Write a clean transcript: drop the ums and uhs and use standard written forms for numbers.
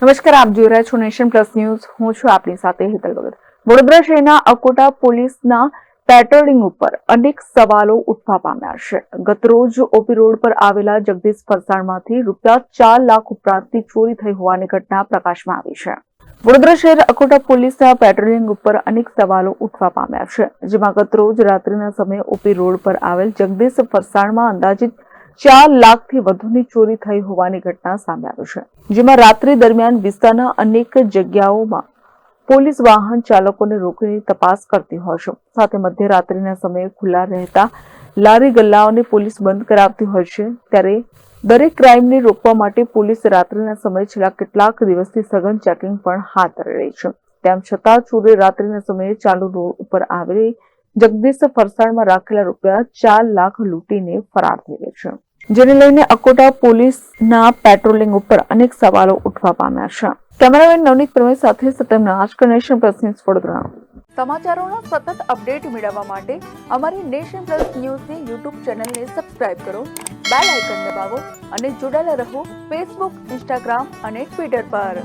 નમસ્કાર, આપ જોઈ રહ્યા છો નેશન પ્લસ ન્યૂઝ. હું છું આપની સાથે હેતલ ભગત. વડોદરા શહેરના અકોટા પોલીસના પેટ્રોલિંગ ઉપર અનેક સવાલો ઉઠવા પામ્યા છે. ગતરોજ ઓપી રોડ પર આવેલા જગદીશ ફરસાણમાંથી ₹4 લાખ ઉપરાંતની ચોરી થઈ હોવાની ઘટના પ્રકાશમાં આવી છે. વડોદરા શહેર અકોટા પોલીસના પેટ્રોલિંગ ઉપર અનેક સવાલો ઉઠવા પામ્યા છે, જેમાં ગતરોજ રાત્રિના સમયે ઓપી રોડ પર આવેલ જગદીશ ફરસાણમાં અંદાજિત ₹4 લાખથી વધુની ચોરી થઈ હોવાની ઘટના સામે આવી છે. જેમાં રાત્રિ દરમિયાન વિસ્તારના અનેક જગ્યાઓમાં પોલીસ વાહન ચાલકોને રોકીને તપાસ કરતી હોય છે. સાથે મધ્યરાત્રિના સમયે ખુલ્લા રહેતા લારી ગલ્લાઓને પોલીસ બંધ કરાવતી હોય છે. ત્યારે દરેક ક્રાઇમને રોકવા માટે પોલીસ રાત્રિના સમયે છેલ્લા કેટલાક દિવસથી સઘન ચેકિંગ પણ હાથ ધરી રહી છે. તેમ છતાં ચોરે રાત્રિના સમયે ચાલુ રોડ ઉપર આવેલી જગદીશ ફરસાણમાં રાખેલા ₹4 લાખ લૂંટીને ફરાર થઈ ગઈ છે. જેને લઈને અકોટા પોલીસના પેટ્રોલિંગ ઉપર અનેક સવાલો ઉઠવા પામ્યા છે. કેમેરામેન નવનીત પ્રમેશ સાથે Satyam Nashkar, nation plus news Vadodara. સમાચારોના સતત અપડેટ મેળવવા માટે અમારી નેશન પ્લસ ન્યૂઝની યુટ્યુબ ચેનલને સબસ્ક્રાઇબ કરો, બેલ આઇકન દબાવો અને જોડાયેલા રહો ફેસબુક, ઇન્સ્ટાગ્રામ અને ટ્વિટર પર.